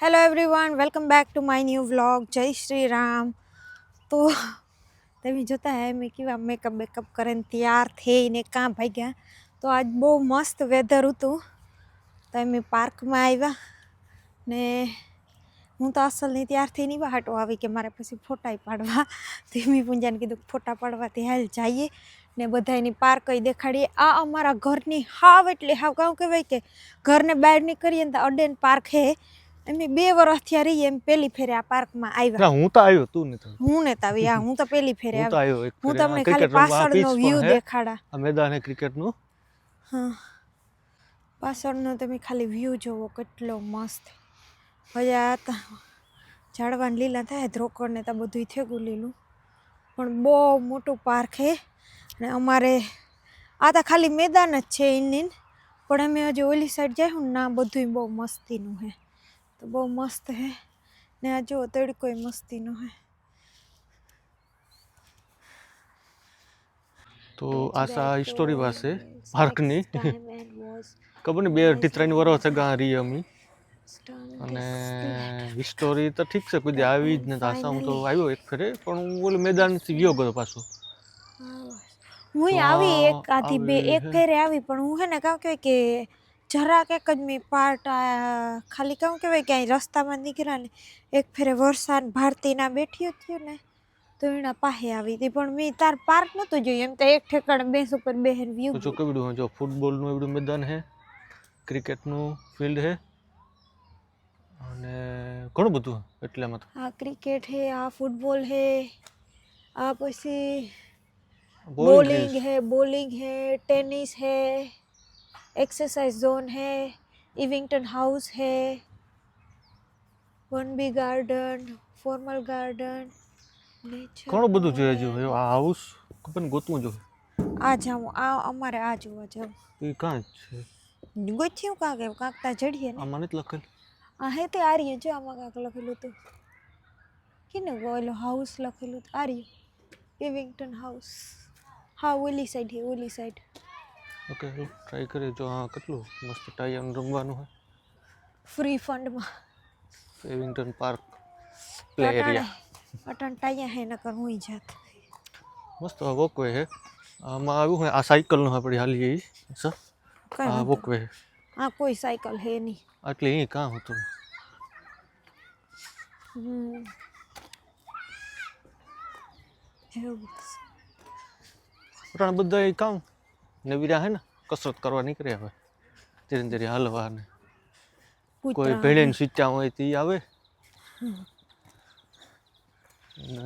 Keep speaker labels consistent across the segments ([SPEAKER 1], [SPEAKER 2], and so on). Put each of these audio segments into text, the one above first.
[SPEAKER 1] Hello everyone welcome back to my new vlog जय श्री राम। तो તમે જોતા હે મેં કેવા મેકઅપ બેકઅપ કરીને તૈયાર થઈને કાં ભાગ્યા। તો આજ બહુ મસ્ત વેધર હતું તો અમે પાર્કમાં આવ્યા ને હું તો અસલની તૈયાર થઈને બહાટો આવી કે મારે પછી ફોટા પાડવા। તો મેં પૂંજાને કીધું ફોટા પાડવાથી હાલ જઈએ ને બધાની પાર્ક દેખાડીએ। આ અમારા ઘરની હાવ એટલે હાવ કાં કહેવાય કે ઘરને બહાર નીકળીએ ને તો અડેન પાર્ક હે। અમે 2 વર્ષ થયા રહીએ એમ પહેલી ફેરે આ પાર્કમાં આવ્યા।
[SPEAKER 2] હું તો આવ્યો તું નથી
[SPEAKER 1] હું ને તાવી આ હું તો પહેલી ફેરે
[SPEAKER 2] હું તો
[SPEAKER 1] આવી।
[SPEAKER 2] આવ્યો એક
[SPEAKER 1] હું
[SPEAKER 2] ફેરે
[SPEAKER 1] તમને
[SPEAKER 2] ક્રિકેટ
[SPEAKER 1] ખાલી
[SPEAKER 2] રમવા
[SPEAKER 1] પાછળનો
[SPEAKER 2] pitch
[SPEAKER 1] વ્યૂ
[SPEAKER 2] પણ હે
[SPEAKER 1] દેખાડા।
[SPEAKER 2] આ મેદાન હે ક્રિકેટનું
[SPEAKER 1] હા પાછળનો તમે ખાલી વ્યૂ જોવો કેટલો મસ્ત। હવે આ ઝાડવાને લીલા થાય ધ્રોકડ ને તો બધું થેગું લીલું પણ બહુ મોટું પાર્ક હે। અને અમારે આ તો ખાલી મેદાન જ છે ઇન્ડિયન પણ અમે હજી ઓલી સાઈડ જાય ને ના બધું બહુ મસ્તીનું હે તો બહુ મસ્ત હે ને આ જો તડકોય મસ્તીનો હે।
[SPEAKER 2] તો આશા હિસ્ટોરી પાસે પાર્કની ખબર ને 2-3 વર્ષ થયા રહી અમે અને હિસ્ટોરી તો ઠીક છે કોઈ દી આવી જ નથી। આશા હું તો આવ્યો એક ફેરે પણ હું ઓલું મેદાનથી ગયો ગયો પાછો।
[SPEAKER 1] હું આવી એક આધી બે એક ફેરે આવી પણ હું હે ને કાં કહેવાય કે જરાક એક જ મેં પાર્ટ ખાલી કાં કહેવાય કે અહીં રસ્તામાં નીકળ્યા ને એક ફેરે વરસાદ ભારતીના બેઠી થયું ને તો એના પાસે આવી હતી પણ મેં તાર પાર્ક નહોતું જોયું એમ તો એક ઠેકાણે બેસ ઉપર બેહેર વ્યૂ
[SPEAKER 2] જો કેવડું જો ફૂટબોલનું એવડું મેદાન હે ક્રિકેટનું ફિલ્ડ હે અને ઘણું બધું એટલામાં તો
[SPEAKER 1] આ ક્રિકેટ હે આ ફૂટબોલ હે આ પછી બોલિંગ है टेनिस है एक्सरसाइज जोन है इविंगटन हाउस है one B garden formal garden
[SPEAKER 2] ઘણું બધું જોઈએ જો આ હાઉસ કપન ગોતવું જો
[SPEAKER 1] આ જાઉં આ અમારે આ જોવા જાઉં
[SPEAKER 2] એ કાં છે
[SPEAKER 1] ગોત્યું કાં કે કાંકતા જડીએ ને
[SPEAKER 2] આમાં નથી લખેલ
[SPEAKER 1] આ હે તે આર્ય જો આમાં કાંક લખેલું હતું કેને ઓલો હાઉસ લખેલું આર્ય ઇવિંગટન હાઉસ હા ઓલી સાઈડ હે ઓલી સાઈડ
[SPEAKER 2] ઓકે ટ્રાય કરીએ જો આ કેટલું મસ્ત ટાઈમ રમવાનું હે
[SPEAKER 1] ફ્રી ફંડમાં
[SPEAKER 2] એવિંગટન પાર્ક પ્લે એરિયા
[SPEAKER 1] અટન ટાયા હે નકર હુંઈ જાત
[SPEAKER 2] મસ્ત વોકવે હે આમાં આવ્યું હોય આ સાયકલનો આપણી હાલી એ સર આ વોકવે
[SPEAKER 1] આ કોઈ સાયકલ હે નહીં
[SPEAKER 2] એટલે અહીં કાં હતું પણ બધા કામ નવીરા હે ને કસરત કરવા નીકળ્યા હવે ધીરે ધીરે હાલવા ને કોઈ ભેળીને સીચા હોય તે આવે ને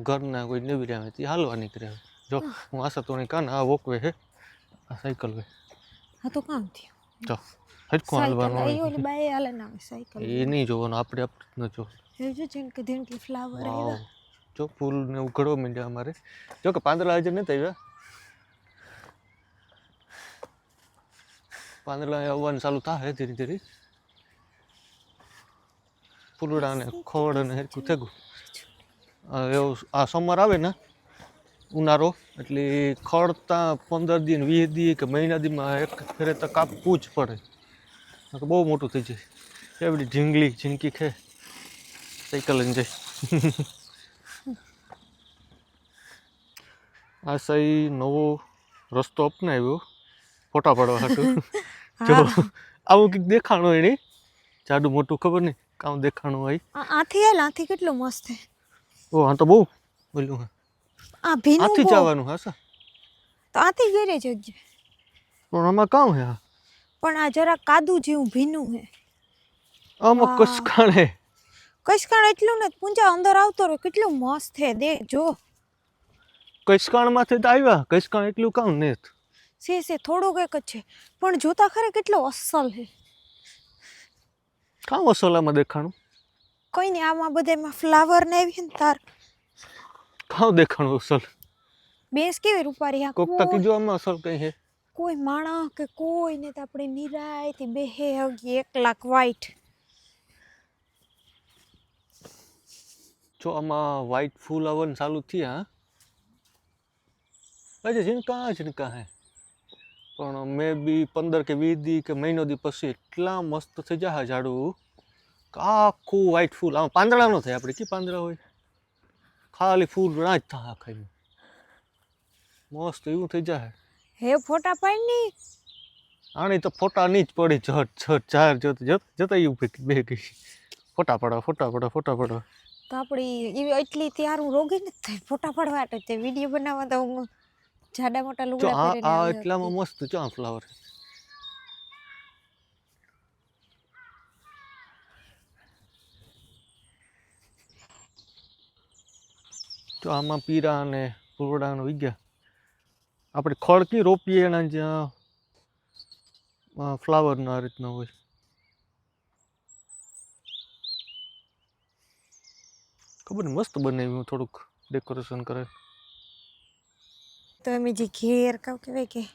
[SPEAKER 2] ઘરના કોઈ નવીરા હોય તે હાલવા નીકળ્યા જો હું આશા તો કાન આ વોકવે હે આ સાયકલ વે
[SPEAKER 1] હા તો કામ થયું
[SPEAKER 2] જો હટકો હાલવાનું
[SPEAKER 1] એ ઓલી બાય હાલે ના સાયકલ
[SPEAKER 2] એ નહીં જોવાનું આપણે ન જો
[SPEAKER 1] એ જો જેનકે ધીણકી ફ્લાવર આવ્યા
[SPEAKER 2] જો ફૂલ ને ઉઘડવા માંડ્યા અમારે જો કે પાંદડા હજુ નથી આવ્યા પાંદડા આવવાનું ચાલુ થાય ધીરે ધીરે ફૂલડા ને ખોડ ને હરખું થેગું એવું આ સમર આવે ને ઉનાળો એટલે ખડતા 15 દી 20 દી કે મહિના દીમાં એક ફેરે તો કાપવું જ પડે બહુ મોટું થઈ જાય એવડી ઝીંકી ખે સાયકલ લઈને જાય આ સહી નવો રસ્તો અપનાવ્યો ફોટા પાડવા હાટું જો આવું કંઈક દેખાણું એની જાડું મોટું ખબર નહીં કામ દેખાણું હોય
[SPEAKER 1] આથી હાલ આથી કેટલું મસ્ત હે
[SPEAKER 2] ઓ હા તો બહુ બોલ્યું હા
[SPEAKER 1] આ ભીનું
[SPEAKER 2] આથી જવાનું હા સર
[SPEAKER 1] તો આથી ઘરે જજે
[SPEAKER 2] પણ આમાં કામ હે
[SPEAKER 1] પણ આ જરા કાદુ જેવું ભીનું હે
[SPEAKER 2] આમાં
[SPEAKER 1] કસકાણ એટલું ને પૂંજા અંદર આવતો રહ્યો કેટલું મસ્ત હે દે જો
[SPEAKER 2] કસકાણમાંથી તો આવ્યા કસકાણ એટલું કામ ને
[SPEAKER 1] સે થોડુંક એક જ છે પણ જોતા ખરે કેટલો અસલ હે
[SPEAKER 2] કામ અસલામાં દેખાણું
[SPEAKER 1] કઈ નહીં આમાં બધામાં ફ્લાવર ને આવી ને તાર
[SPEAKER 2] કામ દેખાણું અસલ
[SPEAKER 1] બેસ કેવી રૂપારી આ
[SPEAKER 2] કોક તકી જો આમાં અસલ કઈ હે
[SPEAKER 1] કોઈ માણસ કે કોઈ ને તો આપણે નિરાયથી બેહે હગી 1 લાખ વ્હાઈટ
[SPEAKER 2] જો આમાં વ્હાઈટ ફૂલ આવવાનું ચાલુ થયા હજી ઝીણકા હે પણ મે બી 15 કે 20 દી કે મહિનો દી પછી એટલા મસ્ત થઈ જાય ઝાડું આખું વ્હાઈટ ફૂલ આમાં પાંદડા નો થાય આપણે કી પાંદડા હોય ખાલી ફૂલ ના જ થાય આખા મસ્ત એવું થઈ જાય
[SPEAKER 1] હે ફોટા પાડની
[SPEAKER 2] આની તો ફોટા ની જ પડી ઝટ ચાર જતા એવું બે ગઈ ફોટા પડો
[SPEAKER 1] તો આપણી એવી એટલી ત્યાર હું રોગી નથી થઈ ફોટા પાડવા તો તે વિડીયો બનાવવા તો હું જાડા મોટા
[SPEAKER 2] જો
[SPEAKER 1] લુગડા પહેરીને
[SPEAKER 2] આ
[SPEAKER 1] આવી
[SPEAKER 2] એટલામાં મસ્ત જો આ ફ્લાવર તો આમાં પીરા અને ફૂલડાનો વિગ્યા આપણે ખડકી રોપીએ એના જ્યાં ફ્લાવરના આ રીતના હોય ખબર ને મસ્ત બનાવ્યું થોડુંક ડેકોરેશન કરે
[SPEAKER 1] તો એમ જે ઘેર કાવ કહેવાય કે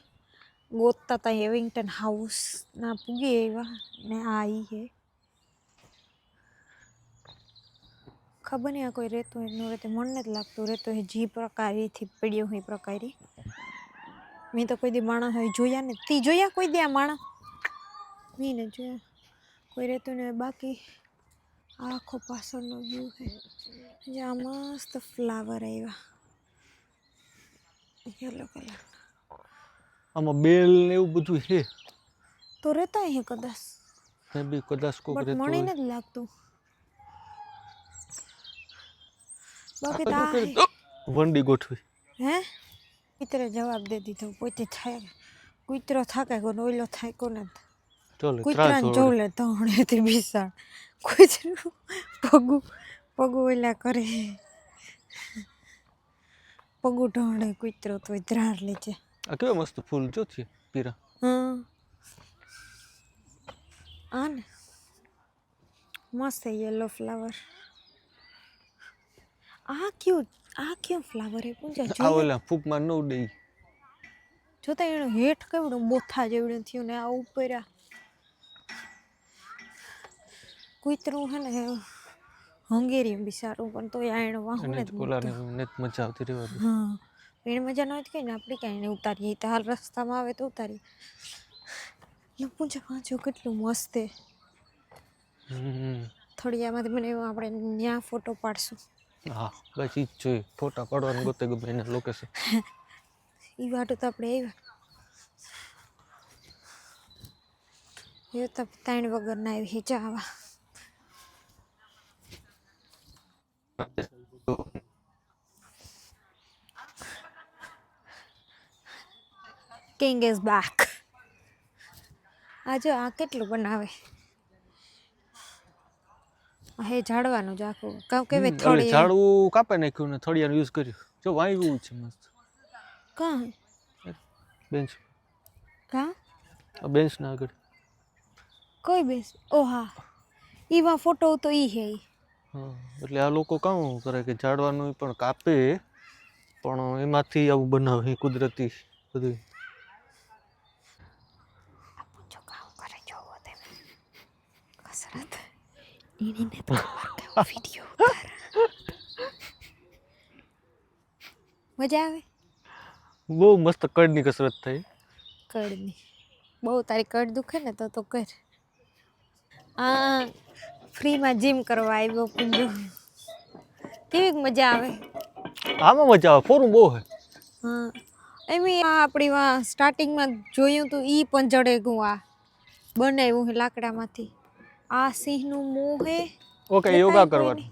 [SPEAKER 1] ગોતતા હતા હેવિંગ્ટન હાઉસ ના પૂગી આવ્યા ને આ ઈ હે ખબર નહીં આ કોઈ રહેતો હોય ન રહેતો મને નથી લાગતું રહેતો હોય જી પ્રકારીથી પડ્યો હોય પ્રકારી મેં તો કોઈ દી માણસ હોય જોયા ને તી જોયા કોઈ દી આ માણસ મેં ને જોયા કોઈ રહેતું ને બાકી આ આખો પાછળનો વ્યૂ છે જ્યાં મસ્ત ફ્લાવર આવ્યા યલો કલર
[SPEAKER 2] આમાં બેલ ને એવું બધું છે
[SPEAKER 1] તો રહેતા હે કદાચ
[SPEAKER 2] મે બી કદાચ કોક
[SPEAKER 1] બટ
[SPEAKER 2] રહેતો
[SPEAKER 1] મને
[SPEAKER 2] હોય
[SPEAKER 1] નથી લાગતું બાકી તો
[SPEAKER 2] આ
[SPEAKER 1] આ
[SPEAKER 2] તો વંડી ગોઠવી
[SPEAKER 1] હે કુતરે જવાબ દે દીધો પોતે થાય કુતરો થાકે કોને ઓઈલો થાય કોને
[SPEAKER 2] ચાલો
[SPEAKER 1] કુતરાને જોઉં લે ધોણેથી બિસાડ કુતરું પગું ઓઈલા કરે પગું ઢોણે કુતરો તો ધ્રાર લે છે
[SPEAKER 2] આ કેવા મસ્ત ફૂલ જો છે પીરા
[SPEAKER 1] હા આ ને મસ્ત યલો ફ્લાવર આ ક્યું ફ્લાવર હે પૂંજા
[SPEAKER 2] આ
[SPEAKER 1] જો
[SPEAKER 2] ઓલા ફૂકમાં ન ઉડે
[SPEAKER 1] જોતા એનું હેઠ કેવડું બોથા જેવડું થયું ને આ ઉપર આ કુતરું હે ને હંગેરી બિસારું પણ તોય આ એને વાહું ને
[SPEAKER 2] ઓલાને નેત મજા આવતી રહેવા
[SPEAKER 1] હા એને મજા ન હોય તો કઈ ને આપણે કઈ એને ઉતારીએ તો હાલ રસ્તામાં આવે તો ઉતારીએ પૂછે વાંચો કેટલું મસ્ત હે થોડી આમાંથી મને એવું આપણે ત્યાં ફોટો પાડશું
[SPEAKER 2] હા બસ ઈ જ જોઈએ ફોટા પાડવાનું ગોતે ગમે એના લોકેશન
[SPEAKER 1] એ વાટું તો આપણે આવ્યા એ તો ત્રણ વગરના આવી હેચા આવા કિંગ ઇઝ બેક આ જો આ કેટલું બનાવે હે ઝાડવાનું જ આખું કાં કેવી થોડી
[SPEAKER 2] ઝાડવું કાપે નાખ્યું ને થળિયાનું યુઝ કર્યું જો વાવ્યું છે મસ્ત
[SPEAKER 1] કાં
[SPEAKER 2] બેન્ચ
[SPEAKER 1] કાં
[SPEAKER 2] બેન્ચ ના આગળ
[SPEAKER 1] કોઈ બેસ ઓ હા ઈમાં ફોટો તો ઈ હે
[SPEAKER 2] હા એટલે આ લોકો કામ કરે કે ઝાડવાનું પણ કાપે પણ એમાંથી આવું બનાવે કુદરતી બધું
[SPEAKER 1] જો કામ કરે જોવો તમે કસરત એની ને તો વિડિયો ઉતાર મજા આવે
[SPEAKER 2] બહુ મસ્ત કડની કસરત થાય
[SPEAKER 1] કડની બહુ તારી કડ દુખે ને તો કર આ ફ્રીમાં જીમ કરવા આવ્યો પૂંજો કેવી મજા આવે
[SPEAKER 2] આમાં મજા આવે ફોરું બહુ હે
[SPEAKER 1] હા એમ આપણી વા સ્ટાર્ટિંગમાં જોયું તું ઈ પણ જડે ગું આ બનાવ્યું હે લાકડામાંથી આ સિંહનું મોં હે
[SPEAKER 2] ઓકે યોગા કરવાનું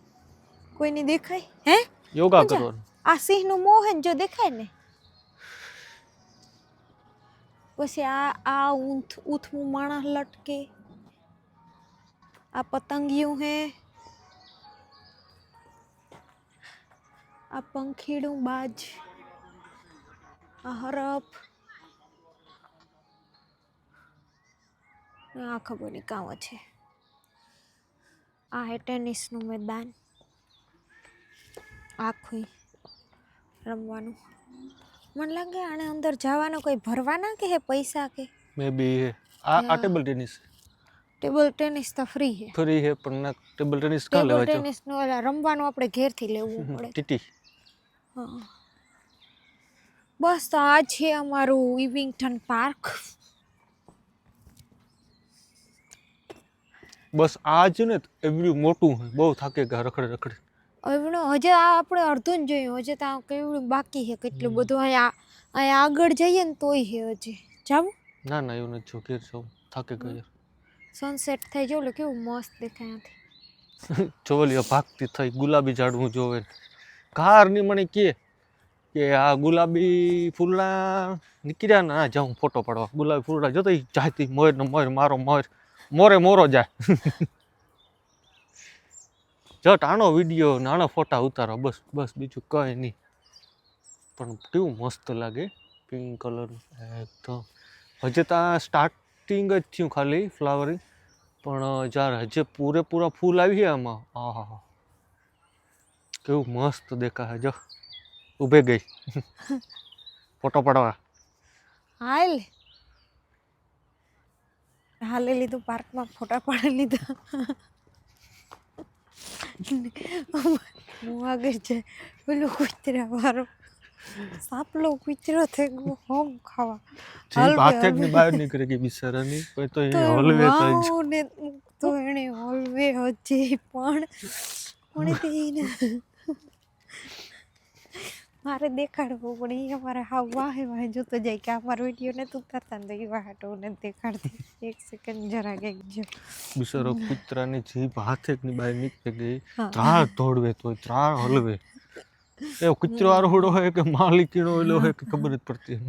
[SPEAKER 1] કોઈની દેખાય હે
[SPEAKER 2] યોગા કરવાનું
[SPEAKER 1] આ સિંહનું મોં હે ને જો દેખાય ને પછી આ ઊંથમું માણસ લટકે આ પતંગિયું હે આ પંખીડું બાજ આ હરફ આ ખબર નહીં કામ છે આ હે ટેનિસનું મેદાન આખું રમવાનું મને લાગે આને અંદર જવાનું કોઈ ભરવાના કે હે પૈસા કે
[SPEAKER 2] મે બી હે આ ટેબલ ટેનિસ
[SPEAKER 1] તો ફ્રી હે
[SPEAKER 2] ફ્રી હે પણ ના ટેબલ ટેનિસ કાં લેવા છો
[SPEAKER 1] ટેનિસ નો રમવાનું આપણે ઘેરથી લેવું પડે
[SPEAKER 2] ટીટી
[SPEAKER 1] હા બસ તો આ છે અમારું વિવિંગટન પાર્ક
[SPEAKER 2] બસ આ જ ને એવડું મોટું હોય, બહુ થાકે ગયા રખડે રખડે.
[SPEAKER 1] એવડું હજી આ આપણે અડધું જ જોયું, હજી તો કેવડું બાકી છે કેટલું બધું. અહીંયા આગળ જઈએ ને તોય છે હજી. જાવું?
[SPEAKER 2] ના ના એવું નથી, જો ઘેર જાઉં, થાકે ગયા.
[SPEAKER 1] સનસેટ થઈ જો કેવું મસ્ત દેખાય ત્યાંથી.
[SPEAKER 2] ચોલીઓ ભાગતી થઈ, ગુલાબી ઝાડવું જોવે. ઘરની મને કે આ ગુલાબી ફૂલડા નીકળ્યા ને આ જાઉં ફોટો પાડવા. ગુલાબી ફૂલડા જોતો જાતી મોર ને મોર, મારો મોર મોરે મોરો જાય. જટ આનો વિડીયો ને આનો ફોટા ઉતારો, બસ બસ બીજું કંઈ નહીં. પણ કેવું મસ્ત લાગે પિંક કલર એકદમ. હજી તો સ્ટાર્ટિંગ જ થયું ખાલી ફ્લાવરિંગ, પણ જ્યારે હજી પૂરેપૂરા ફૂલ આવી ગયા આમાં, આહા કેવું મસ્ત દેખાય. જો ઊભે ગઈ ફોટો પાડવા.
[SPEAKER 1] હાલે લીધું પાર્કમાં, ફોટા પાડી લીધા. હું આગળ જાય પેલો કૂતરા વાળો સાપલો કૂતરો થઈ ગયો હોમ ખાવા.
[SPEAKER 2] હાથે ની બહાર નીકળે ગઈ બિચારાની, તો એ હલવે થઈ
[SPEAKER 1] ને તો એને હલવે હજી પણ તેને મારે દેખાડવું પણ એ અમારે હાવ વાહે વાહે જોતો જાય કે અમારો વિડીયો ને તું કરતા ને તો એ વાહટો ને દેખાડતી. એક સેકન્ડ જરા કઈક જો
[SPEAKER 2] બિચારો કૂતરાની જીભ હાથેકની બહાર નીકળી ગઈ. ત્રાળ દોડવે તો ત્રાળ હલવે. એ કૂતરો આરોહડો હોય કે માલિકીનો ઓલો હોય કે ખબર જ પડતી.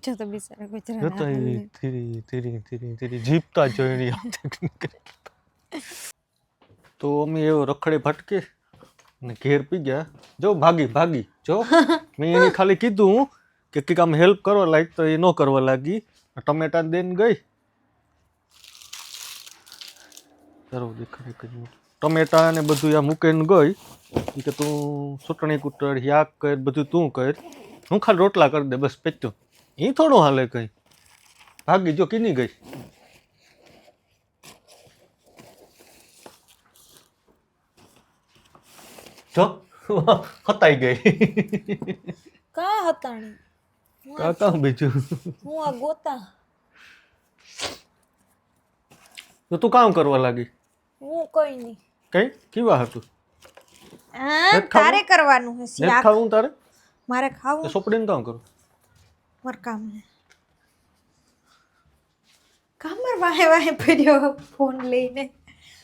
[SPEAKER 1] જો તો બિચારા કૂતરા
[SPEAKER 2] જોતા ધીરી ધીરી ધીરી ધીરી જીભતા જોઈ હાથેક નીકળી. તો અમે એવો રખડે ભટકે ને ઘેર પી ગયા. જો ભાગી જો મેં એને ખાલી કીધું કે કંઈક આમ હેલ્પ કરવા લાયક, તો એ ન કરવા લાગી. ટમેટા દઈને ગઈ. સારું દેખાડે કર્યું ટમેટા ને બધું આ મૂકીને ગઈ કે તું ચૂંટણી કુટર યાક કર, બધું તું કર, હું ખાલી રોટલા કરી દે બસ પેચ્યો. એ થોડું હાલે કઈ. ભાગી જો કીની ગઈ. જો હતાઈ ગઈ.
[SPEAKER 1] કા હતાણી
[SPEAKER 2] કાકા બીજું
[SPEAKER 1] હું આ ગોતા.
[SPEAKER 2] તો તું કામ કરવા લાગી?
[SPEAKER 1] હું કઈ નહીં.
[SPEAKER 2] કઈ કેવા હતું?
[SPEAKER 1] તારે કરવાનું છે શાક.
[SPEAKER 2] ખાવું તારે?
[SPEAKER 1] મારે ખાવું.
[SPEAKER 2] સોપડીને કામ કરું.
[SPEAKER 1] માર કામ ને કામર વાહે વાહે પડ્યો ફોન લઈને.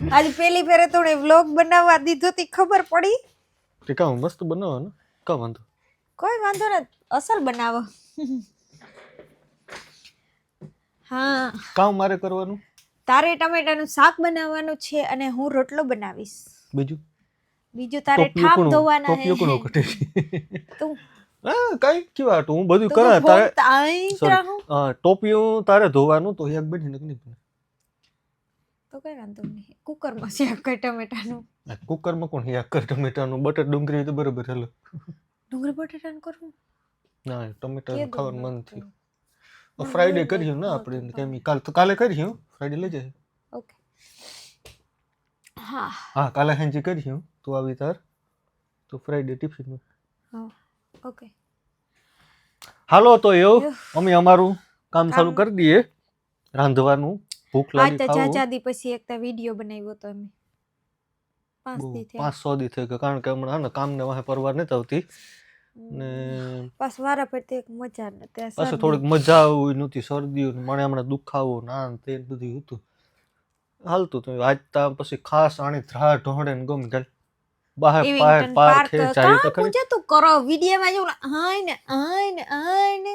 [SPEAKER 1] આજ પહેલી ફેરે થોડે વ્લોગ બનાવવા દીધો તી ખબર પડી.
[SPEAKER 2] તે કામ મસ્ત બનાવવાનું, કા વાંધો?
[SPEAKER 1] કોઈ વાંધો નથી, અસલ બનાવો. હા
[SPEAKER 2] કામ મારે કરવાનું.
[SPEAKER 1] તારે ટમેટાનું શાક બનાવવાનું છે અને હું રોટલો બનાવીશ. બીજું તારે ઠામ ધોવાના હે. તું
[SPEAKER 2] કઈ કેવા હું બધું કરા તારે. ટોપિયું તારે ધોવાનું તો એક બેઠી નથી.
[SPEAKER 1] તો કઈ વાંધો નહીં, કુકરમાં શાક કર ટમેટાનું.
[SPEAKER 2] કુકરમાં કોણ શાક કર ટમેટાનું? બટર ડુંગળી તો બરાબર હાલો.
[SPEAKER 1] ડુંગળી બટાટાનું કરવું
[SPEAKER 2] ના ટમેટાનું ખાવાનું મન થયું. ફ્રાઈડે કર્યું ને આપણે કેમ કાલે કર્યું. ફ્રાઈડે લઈ જાય.
[SPEAKER 1] ઓકે હા
[SPEAKER 2] હા કાલે હાંજી કર્યું. તું આવી તાર તો ફ્રાઈડે ટિફિન.
[SPEAKER 1] હા ઓકે
[SPEAKER 2] હાલો તો એવું અમે અમારું કામ ચાલુ કરી દઈએ રાંધવાનું. ભૂખ લાગી
[SPEAKER 1] ખાવું. આ જાદી પછી એકતા વિડિયો બનાવ્યો તો અમે 5 દી થયા.
[SPEAKER 2] 500 દી થઈ ગયા કારણ કે હમણાં કામને વાહે પરવાર નથી આવતી ને
[SPEAKER 1] પાસ વારા પડતી એક મજા નથી.
[SPEAKER 2] પાછું થોડીક મજા આવી નહોતી, શરદી મને હમણાં દુખાવો ના તે બધું હતું હાલતું. તો આજ તા પછી ખાસ આણી ધ્રા ઢોળે ને ગમ ગલ બહાર પાર ખે જાય તો
[SPEAKER 1] ખરી તું કરો વિડિયોમાં જો હાય ને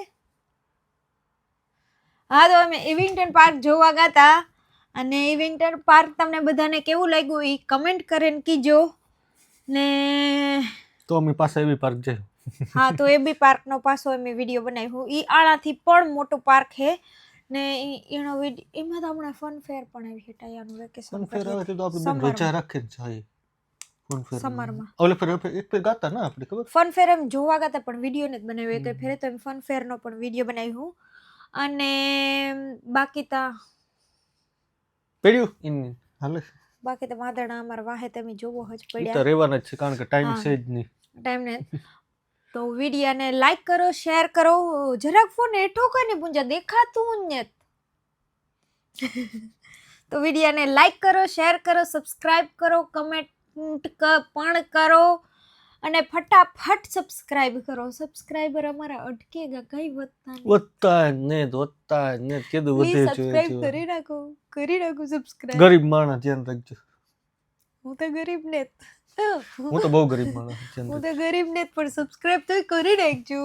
[SPEAKER 1] હા તો અમે ઇવિંગટન પાર્ક જોવા ગયા અને ઇવિંગટન પાર્ક તમને બધાને કેવું લાગ્યું એ કમેન્ટ કરીને કીજો ને.
[SPEAKER 2] તો અમે પાછા એવી પાર્ક જઈએ.
[SPEAKER 1] હા તો એબી પાર્કનો પાછો અમે વિડીયો બનાવ્યો. એ આણાથી પણ મોટું પાર્ક છે ને એનો વિડીયો એમાં તો હમણાં ફન ફેર પણ આવી છે. ટાયાનું વેકેશન
[SPEAKER 2] ફન ફેર આવે તો આપણે રજા રાખીને જાય ફન ફેર
[SPEAKER 1] સમરમાં.
[SPEAKER 2] ઓલે ફેર એક ફેર ગાતા ના આપણે ખબર
[SPEAKER 1] ફન ફેર એમ જોવા ગયા પણ વિડીયો નથી બનાવ્યો. એક ફેરે તો એમ ફન ફેરનો પણ વિડીયો બનાવ્યો અને બાકી તો
[SPEAKER 2] પડ્યું ઇન હાલે.
[SPEAKER 1] બાકી તો વાદળા અમારા વાહે તમે જોવો જ પડ્યા.
[SPEAKER 2] તો રહેવાના જ છે કારણ કે ટાઈમ છે જ નહીં.
[SPEAKER 1] ટાઈમ ને તો વિડીયોને લાઈક કરો, શેર કરો. જરાક ફોન હેઠો કરીને પૂંજા દેખાતું જ ને. તો વિડીયોને લાઈક કરો, શેર કરો, સબસ્ક્રાઇબ કરો, કમેન્ટ પણ કરો અને ફટાફટ સબસ્ક્રાઇબ કરો. સબસ્ક્રાઇબર અમારા અટકેગા કઈ વધતા નહીં.
[SPEAKER 2] વધતા જ ને કીધું વધે
[SPEAKER 1] પ્લીઝ
[SPEAKER 2] છે
[SPEAKER 1] સબસ્ક્રાઇબ કરી નાખો સબસ્ક્રાઇબ.
[SPEAKER 2] ગરીબ માણસ ધ્યાન રાખજો.
[SPEAKER 1] હું તો ગરીબ ને
[SPEAKER 2] હું તો બહુ ગરીબ માણસ ધ્યાન
[SPEAKER 1] હું તો ગરીબ ને પણ સબસ્ક્રાઇબ તો કરી નાખજો.